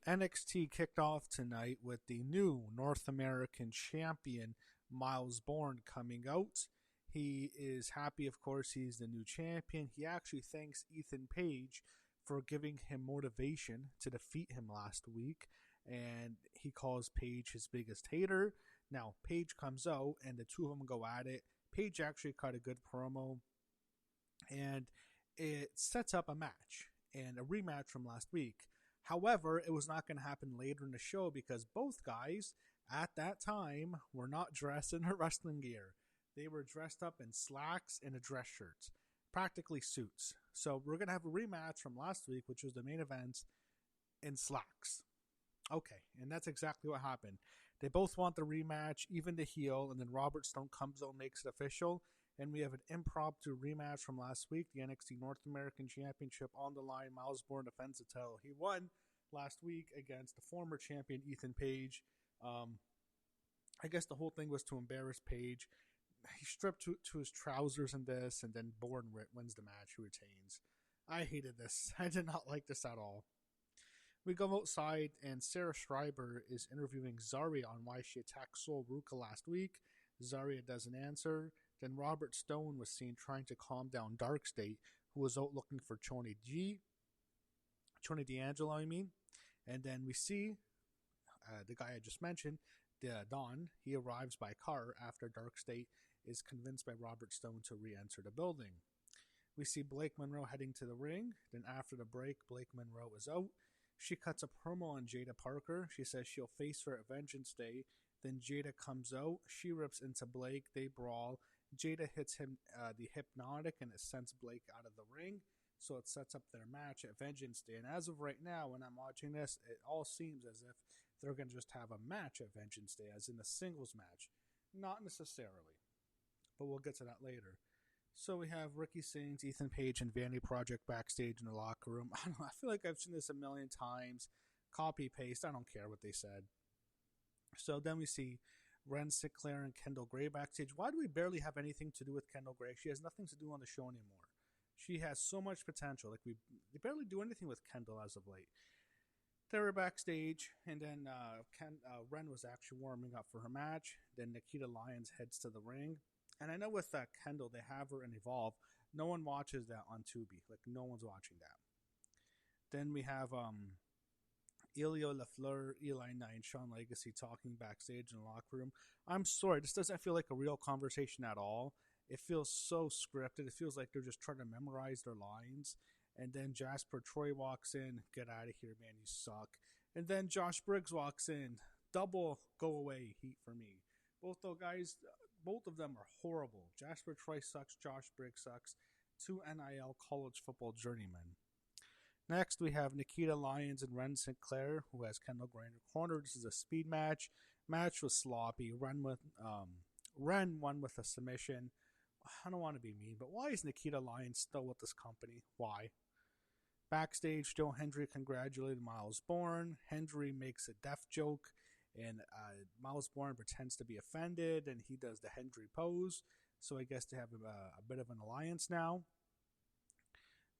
NXT kicked off tonight with the new North American champion, Miles Bourne, coming out. He is happy, of course, he's the new champion. He actually thanks Ethan Page for giving him motivation to defeat him last week, and he calls Page his biggest hater. Now, Page comes out, and the two of them go at it. Page actually cut a good promo, and it sets up a match, and a rematch from last week. However, it was not going to happen later in the show because both guys at that time were not dressed in their wrestling gear. They were dressed up in slacks and a dress shirt, practically suits. So we're going to have a rematch from last week, which was the main event, in slacks. Okay, and that's exactly what happened. They both want the rematch, even the heel, and then Robert Stone comes out and makes it official. And we have an impromptu rematch from last week, the NXT North American Championship on the line. Miles Bourne defends the title. He won last week against the former champion, Ethan Page. I guess the whole thing was to embarrass Page. He stripped to his trousers in this, and then Bourne wins the match, who retains. I hated this. I did not like this at all. We go outside, and Sarah Schreiber is interviewing Zarya on why she attacked Sol Ruka last week. Zarya doesn't answer. Then Robert Stone was seen trying to calm down Dark State, who was out looking for Tony D'Angelo, And then we see the guy I just mentioned, Don. He arrives by car after Dark State is convinced by Robert Stone to re-enter the building. We see Blake Monroe heading to the ring. Then after the break, Blake Monroe is out. She cuts a promo on Jada Parker. She says she'll face her at Vengeance Day. Then Jada comes out. She rips into Blake. They brawl. Jada hits him the hypnotic, and it sends Blake out of the ring. So it sets up their match at Vengeance Day. And as of right now, when I'm watching this, it all seems as if they're going to just have a match at Vengeance Day, as in a singles match. Not necessarily, but we'll get to that later. So we have Ricky Sings, Ethan Page, and Vanity Project backstage in the locker room. I don't know, I feel like I've seen this a million times. Copy, paste, I don't care what they said. So then we see Ren Sinclair and Kendall Gray backstage. Why do we barely have anything to do with Kendall Gray? She has nothing to do on the show anymore. She has so much potential. Like we barely do anything with Kendall as of late. They were backstage, and then Ren was actually warming up for her match. Then Nikita Lyons heads to the ring. And I know with Kendall, they have her in Evolve. No one watches that on Tubi. Like, no one's watching that. Then we have Elio LaFleur, Eli Knight, and Sean Legacy talking backstage in the locker room. I'm sorry, this doesn't feel like a real conversation at all. It feels so scripted. It feels like they're just trying to memorize their lines. And then Jasper Troy walks in. Get out of here, man, you suck. And then Josh Briggs walks in. Double go away heat for me. Both of them are horrible. Jasper Troy sucks. Josh Briggs sucks. Two NIL college football journeymen. Next, we have Nikita Lyons and Ren Sinclair, who has Kendall Gray in her corner. This is a speed match. Match was sloppy. Ren won with a submission. I don't want to be mean, but why is Nikita Lyons still with this company? Why? Backstage, Joe Hendry congratulated Miles Bourne. Hendry makes a death joke, and Miles Bourne pretends to be offended, and he does the Hendry pose. So I guess they have a bit of an alliance now.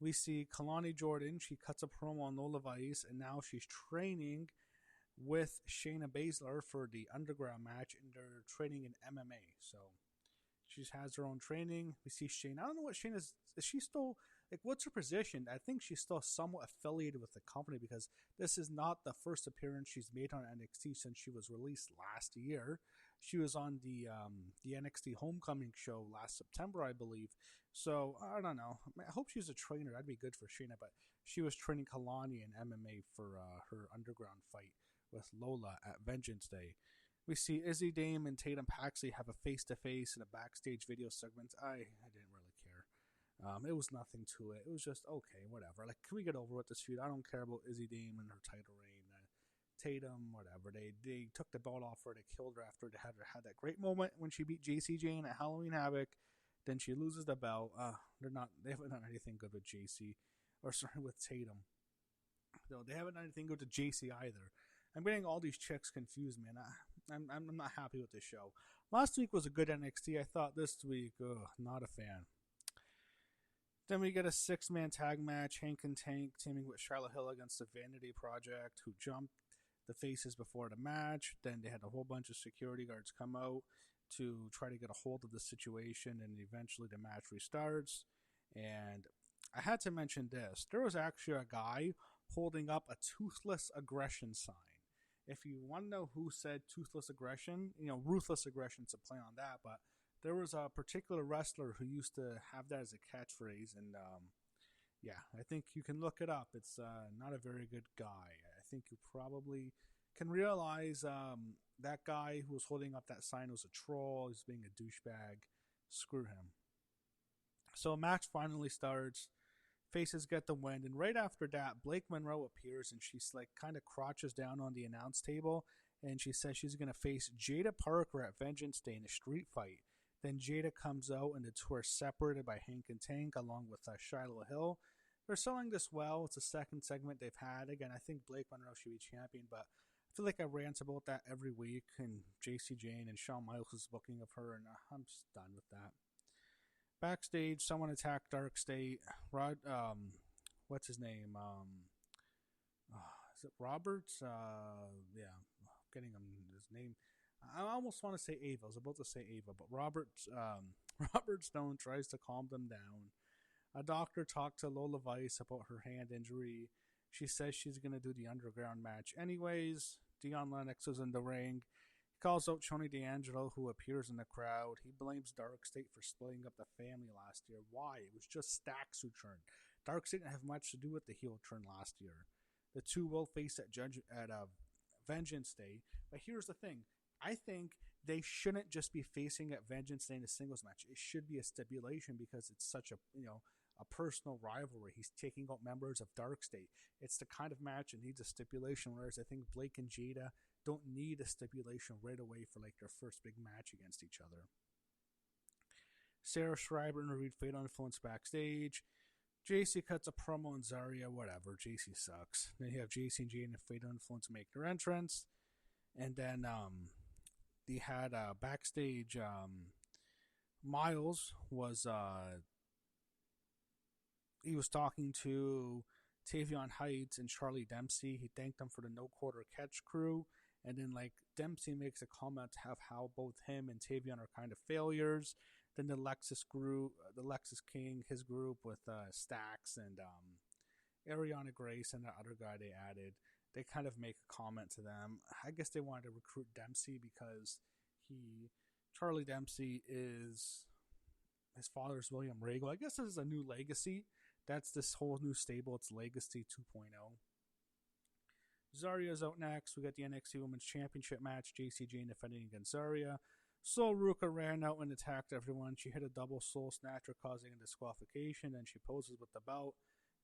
We see Kalani Jordan. She cuts a promo on Lola Vice, and now she's training with Shayna Baszler for the Underground match, and they're training in MMA. So she has her own training. We see Shayna. I don't know what Shayna is. Is she still, like, what's her position? I think she's still somewhat affiliated with the company because this is not the first appearance she's made on NXT since she was released last year. She was on the NXT Homecoming show last September, I believe. So, I don't know. I hope she's a trainer. That'd be good for Shayna. But she was training Kalani in MMA for her Underground fight with Lola at Vengeance Day. We see Izzy Dame and Tatum Paxley have a face-to-face in a backstage video segment. I didn't really care. It was nothing to it. It was just, okay, whatever. Like, can we get over with this feud? I don't care about Izzy Dame and her title reign. Tatum, whatever. They took the belt off her. They killed her after they had that great moment when she beat JC Jane at Halloween Havoc. Then she loses the belt. They haven't done anything good with with Tatum. No, they haven't done anything good to JC either. I'm getting all these chicks confused, man. I'm not happy with this show. Last week was a good NXT. I thought this week, not a fan. Then we get a 6-man tag match, Hank and Tank teaming with Charlotte Hill against the Vanity Project, who jumped the faces before the match. Then they had a whole bunch of security guards come out to try to get a hold of the situation, and eventually the match restarts. And I had to mention this. There was actually a guy holding up a toothless aggression sign. If you want to know who said toothless aggression, ruthless aggression is a play on that, but there was a particular wrestler who used to have that as a catchphrase, and yeah, I think you can look it up. It's not a very good guy. I think you probably can realize that guy who was holding up that sign was a troll. He's being a douchebag. Screw him. So a match finally starts. Faces get the win, and right after that, Blake Monroe appears, and she's like kind of crouches down on the announce table, and she says she's going to face Jada Parker at Vengeance Day in a street fight. Then Jada comes out, and the two are separated by Hank and Tank along with Shiloh Hill. They're selling this well. It's the second segment they've had. Again, I think Blake Monroe should be champion, but I feel like I rant about that every week, and JC Jane and Shawn Michaels' booking of her, and I'm just done with that. Backstage, someone attacked Dark State. What's his name? Is it Roberts? Yeah, getting him his name. I almost want to say Ava. I was about to say Ava, but Robert Stone tries to calm them down. A doctor talked to Lola Vice about her hand injury. She says she's going to do the underground match anyways. Dion Lennox is in the ring. He calls out Tony D'Angelo, who appears in the crowd. He blames Dark State for splitting up the family last year. Why? It was just Stax who turned. Dark State didn't have much to do with the heel turn last year. The two will face at Vengeance Day. But here's the thing. I think they shouldn't just be facing at Vengeance Day in a singles match. It should be a stipulation because it's such a personal rivalry. He's taking out members of Dark State. It's the kind of match that needs a stipulation, whereas I think Blake and Jada don't need a stipulation right away for like their first big match against each other. Sarah Schreiber interviewed Fatal Influence backstage. JC cuts a promo on Zarya, whatever. JC sucks. Then you have JC and Jane and Fatal Influence make their entrance. And then they had backstage Miles was he was talking to Tavion Heights and Charlie Dempsey. He thanked them for the no quarter catch crew. And then like Dempsey makes a comment of how both him and Tavion are kind of failures. Then the Lexus King, his group with Stax and Ariana Grace and the other guy they added, they kind of make a comment to them. I guess they wanted to recruit Dempsey because Charlie Dempsey is, his father's William Regal. I guess this is a new legacy. That's this whole new stable. It's Legacy 2.0. Zarya's out next. We got the NXT Women's Championship match. JC Jane defending against Zarya. Sol Ruka ran out and attacked everyone. She hit a double soul snatcher, causing a disqualification, and she poses with the belt.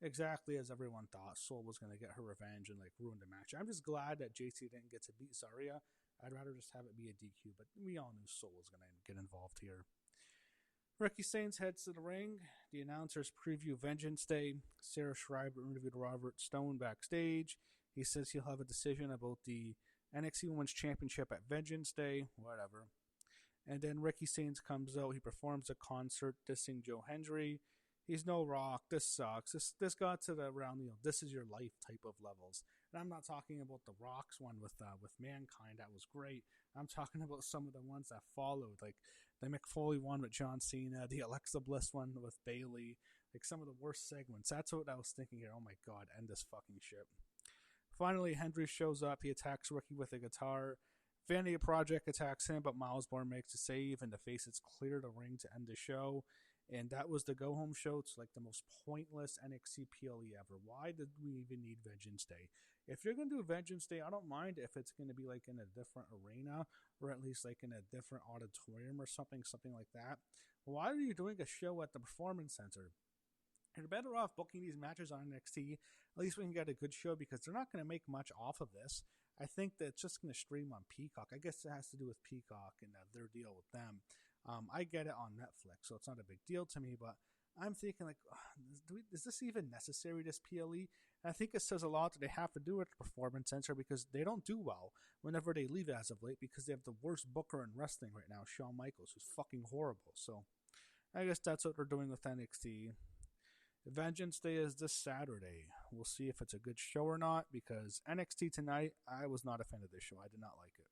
Exactly as everyone thought, Sol was going to get her revenge and like ruin the match. I'm just glad that JC didn't get to beat Zarya. I'd rather just have it be a DQ, but we all knew Sol was going to get involved here. Ricky Sainz heads to the ring. The announcers preview Vengeance Day. Sarah Schreiber interviewed Robert Stone backstage. He says he'll have a decision about the NXT Women's Championship at Vengeance Day. Whatever. And then Ricky Sainz comes out. He performs a concert dissing Joe Hendry. He's no Rock. This sucks. This got to the around, this is your life type of levels. And I'm not talking about the Rock's one with Mankind. That was great. I'm talking about some of the ones that followed, like the Mick Foley one with John Cena, the Alexa Bliss one with Bayley, like some of the worst segments. That's what I was thinking here. Oh my God, end this fucking shit. Finally, Hendry shows up. He attacks Ricky with a guitar. Vanity Project attacks him, but Miles Bourne makes a save, and the faces clear the ring to end the show. And that was the go-home show. It's like the most pointless NXT PLE ever. Why did we even need Vengeance Day? If you're going to do Vengeance Day, I don't mind if it's going to be like in a different arena, or at least like in a different auditorium or something like that. Why are you doing a show at the Performance Center? You're better off booking these matches on NXT. At least we can get a good show, because they're not going to make much off of this. I think that it's just going to stream on Peacock. I guess it has to do with Peacock and their deal with them. I get it on Netflix, so it's not a big deal to me, but I'm thinking, like, is this even necessary, this PLE? And I think it says a lot that they have to do at the Performance Center, because they don't do well whenever they leave as of late, because they have the worst booker in wrestling right now, Shawn Michaels, who's fucking horrible. So I guess that's what they're doing with NXT. Vengeance Day is this Saturday. We'll see if it's a good show or not, because NXT tonight, I was not a fan of this show. I did not like it.